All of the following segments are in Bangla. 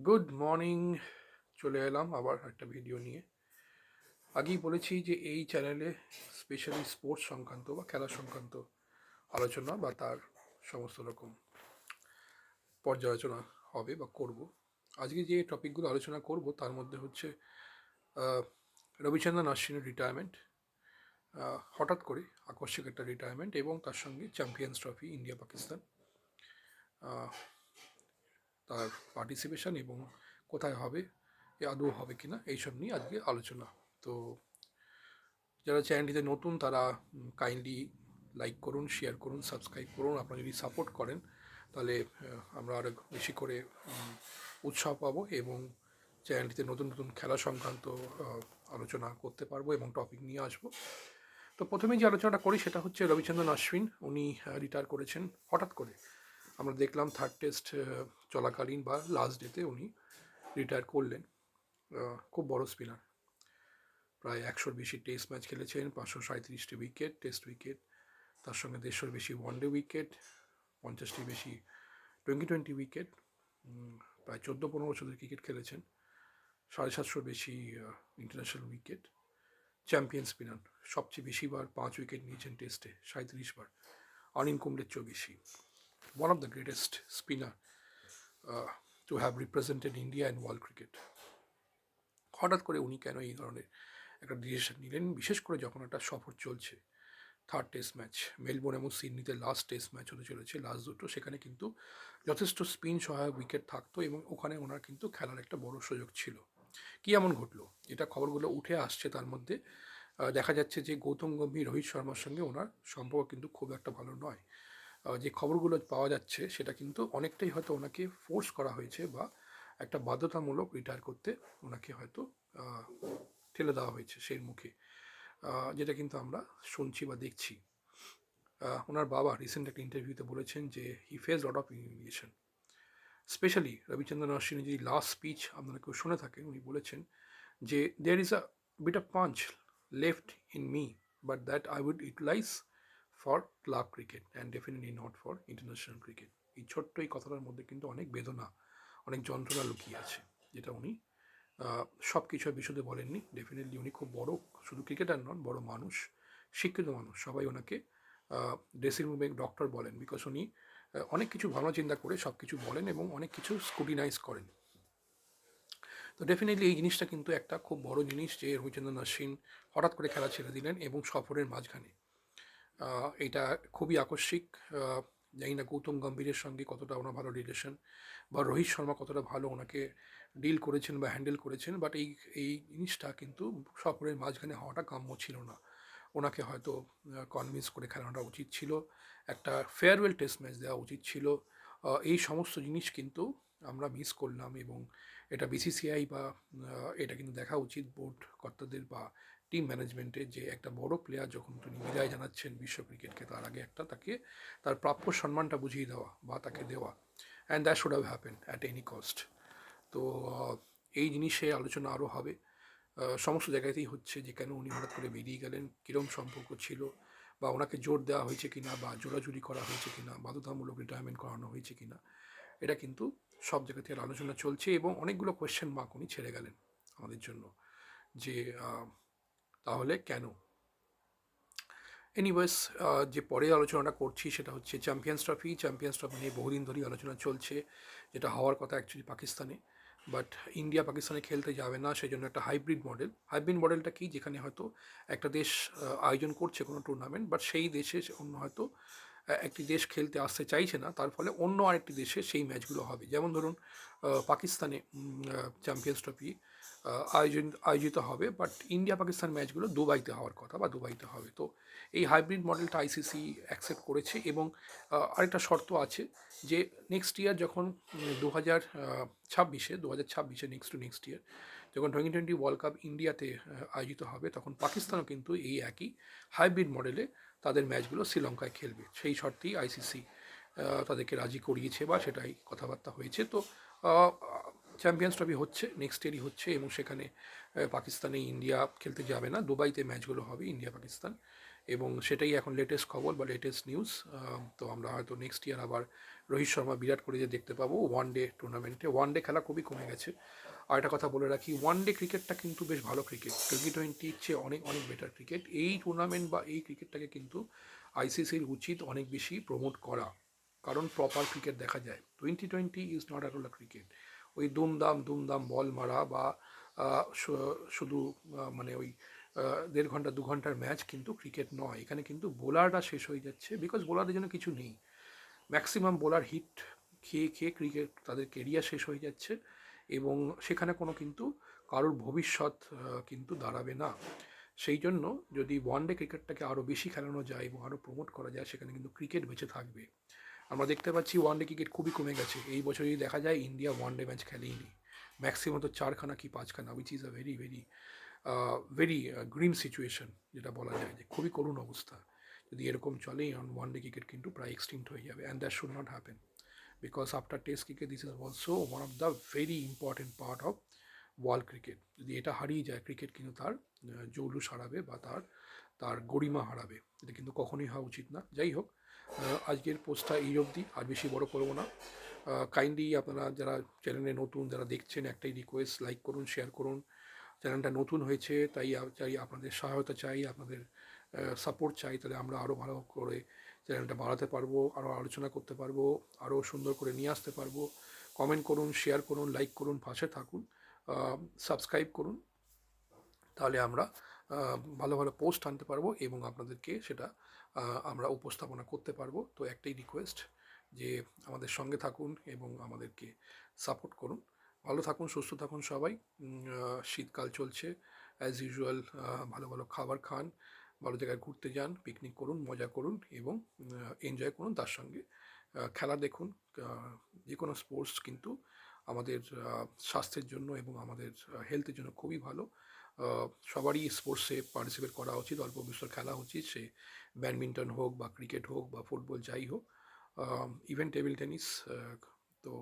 Good morning. চলে এলাম আবার একটা ভিডিও নিয়ে। আগেই বলেছি যে এই চ্যানেলে স্পেশালি স্পোর্টস সংক্রান্ত বা খেলা সংক্রান্ত আলোচনা বা তার সমস্ত রকম পর্যালোচনা হবে বা করব। আজকে যে টপিকগুলো আলোচনা করব তার মধ্যে হচ্ছে আহ, রবিচন্দ্রন অশ্বিনের রিটায়ারমেন্ট, হঠাৎ করে আকস্মিক একটা রিটায়ারমেন্ট, এবং তার সঙ্গে চ্যাম্পিয়ন্স ট্রফি ইন্ডিয়া পাকিস্তান, তার পার্টিসিপেশন এবং কোথায় হবে, আদৌ হবে কিনা, এইসব নিয়ে আজকে আলোচনা। তো যারা চ্যানেলটিতে নতুন তারা কাইন্ডলি লাইক করুন, শেয়ার করুন, সাবস্ক্রাইব করুন। আপনারা যদি সাপোর্ট করেন তাহলে আমরা আরও বেশি করে উৎসাহ পাবো এবং চ্যানেলটিতে নতুন নতুন খেলা সংক্রান্ত আলোচনা করতে পারবো এবং টপিক নিয়ে আসবো। তো প্রথমেই যে আলোচনাটা করি সেটা হচ্ছে রবিচন্দ্রন অশ্বিন। উনি রিটায়ার করেছেন হঠাৎ করে। আমরা দেখলাম থার্ড টেস্ট চলাকালীন বা লাস্ট ডেতে উনি রিটায়ার করলেন। খুব বড় স্পিনার, প্রায় 100-র বেশি টেস্ট ম্যাচ খেলেছেন, 537টি উইকেট, টেস্ট উইকেট, তার সঙ্গে 150-র বেশি ওয়ানডে উইকেট, 50টি বেশি টোয়েন্টি উইকেট, প্রায় 14-15 বছরের ক্রিকেট খেলেছেন, 750-র বেশি ইন্টারন্যাশনাল উইকেট, চ্যাম্পিয়ন স্পিনার, সবচেয়ে বেশিবার 5 উইকেট নিয়েছেন টেস্টে, 37বার, অনিল কুম্বলের বেশি, one of the greatest spinner to have represented India in world cricket. হঠাৎ করে উনি কেন এই ধরনের একটা ডিসিশন নিলেন, বিশেষ করে যখন একটা সফর চলছে, থার্ড টেস্ট ম্যাচ, মেলবোর্ন এবং সিডনিতে লাস্ট টেস্ট ম্যাচ হতে চলেছে, লাস্ট দুটো, সেখানে কিন্তু যথেষ্ট স্পিন সহায়ক উইকেট থাকতো এবং ওখানে ওনার কিন্তু খেলার একটা বড় সুযোগ ছিল। কী এমন ঘটলো, যেটা খবরগুলো উঠে আসছে তার মধ্যে দেখা যাচ্ছে যে গৌতম গম্ভীর, রোহিত শর্মার সঙ্গে ওনার সম্পর্ক কিন্তু খুব একটা ভালো নয়। যে খবরগুলো পাওয়া যাচ্ছে সেটা কিন্তু অনেকটাই হয়তো ওনাকে ফোর্স করা হয়েছে বা একটা বাধ্যতামূলক রিটায়ার করতে ওনাকে হয়তো ঠেলে দেওয়া হয়েছে সেই মুখে, যেটা কিন্তু আমরা শুনছি বা দেখছি। ওনার বাবা রিসেন্ট একটা ইন্টারভিউতে বলেছেন যে he face lot of humiliation. Specially Ravichandran Ashwini যদি লাস্ট স্পিচ আপনারা কেউ শুনে থাকেন, উনি বলেছেন যে there is a bit of punch left in me, but that I would utilise for club cricket and definitely not for international cricket. এই ছোট্ট এই কথাটার মধ্যে কিন্তু অনেক বেদনা, অনেক যন্ত্রণা লুকিয়ে আছে, যেটা উনি সব কিছুর বিশদে বলেননি। ডেফিনেটলি উনি খুব বড়, শুধু ক্রিকেটার নন, বড় মানুষ, শিক্ষিত মানুষ, সবাই ওনাকে ড্রেসিং রুমে ডক্টর বলেন, বিকজ উনি অনেক কিছু ভাবনা চিন্তা করে সব কিছু বলেন এবং অনেক কিছু স্ক্রুটিনাইজ করেন। তো ডেফিনেটলি এই জিনিসটা কিন্তু একটা খুব বড় জিনিস যে রবিচন্দ্রন অশ্বিন হঠাৎ করে খেলা ছেড়ে দিলেন এবং সফরের মাঝখানে। এটা খুবই আকস্মিক। জানি না গৌতম গম্ভীরের সঙ্গে কতটা ওনার ভালো রিলেশন বা রোহিত শর্মা কতটা ভালো ওনাকে ডিল করেছেন বা হ্যান্ডেল করেছেন, বাট এই এই জিনিসটা কিন্তু সফরের মাঝখানে হওয়াটা কাম্য ছিল না। ওনাকে হয়তো কনভিন্স করে খেলানোটা উচিত ছিল, একটা ফেয়ারওয়েল টেস্ট ম্যাচ দেওয়া উচিত ছিল। এই সমস্ত জিনিস কিন্তু আমরা মিস করলাম এবং এটা বিসিসিআই বা এটা কিন্তু দেখা উচিত বোর্ড কর্তাদের বা টিম ম্যানেজমেন্টের, যে একটা বড় প্লেয়ার যখন তিনি বিদায় জানাচ্ছেন বিশ্ব ক্রিকেটকে, তার আগে একটা তাকে তার প্রাপ্য সম্মানটা বুঝিয়ে দেওয়া বা তাকে দেওয়া, and that should have happen at any cost. তো এই জিনিসে আলোচনা আরও হবে। সমস্ত জায়গাতেই হচ্ছে যে কেন উনি হঠাৎ করে বেরিয়ে গেলেন, কীরকম সম্পর্ক ছিল, বা ওনাকে জোর দেওয়া হয়েছে কিনা বা জোরাজুরি করা হয়েছে কিনা, বাধ্যতামূলক রিটায়ারমেন্ট করানো হয়েছে কিনা, এটা কিন্তু সব জায়গা থেকে আলোচনা চলছে এবং অনেকগুলো কোয়েশ্চেন মার্ক উনি ছেড়ে গেলেন আমাদের জন্য, যে তাহলে কেন। এনিওয়েজ, যে পরে আলোচনাটা করছি সেটা হচ্ছে চ্যাম্পিয়ন্স ট্রফি। চ্যাম্পিয়ন্স ট্রফি নিয়ে বহুদিন ধরেই আলোচনা চলছে, যেটা হওয়ার কথা অ্যাকচুয়ালি পাকিস্তানে, বাট ইন্ডিয়া পাকিস্তানে খেলতে যাবে না, সেই জন্য একটা হাইব্রিড মডেল। হাইব্রিড মডেলটা কি, যেখানে হয়তো একটা দেশ আয়োজন করছে কোনো টুর্নামেন্ট, বাট সেই দেশে অন্য হয়তো একটি দেশ খেলতে আসতে চাইছে না, তার ফলে অন্য আরেকটি দেশে সেই ম্যাচগুলো হবে। যেমন ধরুন পাকিস্তানে চ্যাম্পিয়ন্স ট্রফি আয়োজিত হবে, বাট ইন্ডিয়া পাকিস্তান ম্যাচগুলো দুবাইতে হওয়ার কথা বা দুবাইতে হবে। তো এই হাইব্রিড মডেলটা আইসিসি অ্যাকসেপ্ট করেছে এবং আরেকটা শর্ত আছে যে নেক্সট ইয়ার যখন 2026-এ নেক্সট ইয়ার যখন টোয়েন্টি ওয়ার্ল্ড কাপ ইন্ডিয়াতে আয়োজিত হবে, তখন পাকিস্তানও কিন্তু এই একই হাইব্রিড মডেলে তাদের ম্যাচগুলো শ্রীলঙ্কায় খেলবে। সেই শর্তেই আইসিসি তাদেরকে রাজি করিয়েছে বা সেটাই কথাবার্তা হয়েছে। তো চ্যাম্পিয়ন্স ট্রফি হচ্ছে, নেক্সট ইয়ারই হচ্ছে, এবং সেখানে পাকিস্তানে ইন্ডিয়া খেলতে যাবে না, দুবাইতে ম্যাচগুলো হবে ইন্ডিয়া পাকিস্তান। এবং সেটাই এখন লেটেস্ট খবর বা লেটেস্ট নিউজ। তো আমরা হয়তো নেক্সট ইয়ার আবার রোহিত শর্মা, বিরাট কোহলি যে দেখতে পাবো ওয়ান ডে টুর্নামেন্টে। ওয়ান ডে খেলা খুবই কমে গেছে। আর একটা কথা বলে রাখি, ওয়ান ডে ক্রিকেটটা কিন্তু বেশ ভালো ক্রিকেট, টোয়েন্টির চেয়ে অনেক অনেক বেটার ক্রিকেট। এই টুর্নামেন্ট বা এই ক্রিকেটটাকে কিন্তু আইসিসির উচিত অনেক বেশি প্রমোট করা, কারণ প্রপার ক্রিকেট দেখা যায়। Twenty is not at all a cricket. ওই দুমদাম বল মারা বা শুধু মানে ওই 1.5 ঘন্টা 2 ঘন্টার ম্যাচ কিন্তু ক্রিকেট নয়। এখানে কিন্তু বোলাররা শেষ হয়ে যাচ্ছে, বিকজ বোলারদের জন্য কিছু নেই। ম্যাক্সিমাম বোলার হিট খেয়ে খেয়ে ক্রিকেট তাদের কেরিয়ার শেষ হয়ে যাচ্ছে, এবং সেখানে কোনো কিন্তু কারোর ভবিষ্যৎ কিন্তু দাঁড়াবে না। সেই জন্য যদি ওয়ান ডে ক্রিকেটটাকে আরও বেশি খেলানো যায় এবং আরও প্রমোট করা যায়, সেখানে কিন্তু ক্রিকেট বেঁচে থাকবে। আমরা দেখতে পাচ্ছি ওয়ান ডে ক্রিকেট খুবই কমে গেছে। এই বছর যদি দেখা যায়, ইন্ডিয়া ওয়ান ডে ম্যাচ খেলেইনি, ম্যাক্সিমাম তো 4খানা কি 5খানা, which is a very very very grim situation, যেটা বলা যায় যে খুবই করুণ অবস্থা। যদি এরকম চলে, ওয়ান ডে ক্রিকেট কিন্তু প্রায় এক্সটিংক্ট হয়ে যাবে, and that should not happen, because after test cricket this is also one of the very important part of world cricket. যদি এটা হারিয়ে যায়, ক্রিকেট কিন্তু তার জৌলুস হারাবে বা তার তার গরিমা হারাবে। এটা কিন্তু কখনোই হওয়া উচিত না। যাই হোক, আজকের পোস্টটা এই অবধি, আর বেশি বড় করবো না। কাইন্ডলি আপনারা যারা চ্যানেলে নতুন, যারা দেখছেন, একটাই রিকোয়েস্ট, লাইক করুন, শেয়ার করুন। চ্যানেলটা নতুন হয়েছে, তাই চাই আপনাদের সহায়তা, চাই আপনাদের সাপোর্ট চাই, তাহলে আমরা আরও ভালো করে চ্যানেলটা বাড়াতে পারবো, আরও আলোচনা করতে পারবো, আরও সুন্দর করে নিয়ে আসতে পারবো। কমেন্ট করুন, শেয়ার করুন, লাইক করুন, পাশে থাকুন, সাবস্ক্রাইব করুন, তাহলে আমরা ভালো ভালো পোস্ট আনতে পারবো এবং আপনাদেরকে সেটা আমরা উপস্থাপনা করতে পারবো। তো একটাই রিকোয়েস্ট, যে আমাদের সঙ্গে থাকুন এবং আমাদেরকে সাপোর্ট করুন। ভালো থাকুন, সুস্থ থাকুন সবাই। শীতকাল চলছে, অ্যাজ ইউজুয়াল ভালো ভালো খাবার খান, ভালো জায়গায় ঘুরতে যান, পিকনিক করুন, মজা করুন এবং এনজয় করুন। তার সঙ্গে খেলা দেখুন। যে কোনো স্পোর্টস কিন্তু আমাদের স্বাস্থ্যের জন্য এবং আমাদের হেলথের জন্য খুবই ভালো। সবারই স্পোর্টসে পার্টিসিপেট করা উচিত, অল্প বিস্তর খেলা উচিত, সে ব্যাডমিন্টন হোক বা ক্রিকেট হোক বা ফুটবল, যাই হোক, ইভেন টেবিল টেনিস। তো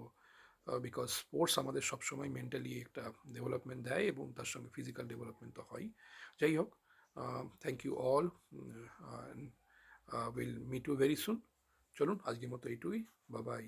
বিকজ স্পোর্টস আমাদের সবসময় মেন্টালি একটা ডেভেলপমেন্ট দেয় এবং তার সঙ্গে ফিজিক্যাল ডেভেলপমেন্ট তো হয়। যাই হোক, thank you all, will meet you very soon. চলুন আজকের মতো এইটুকুই, বাই বাই।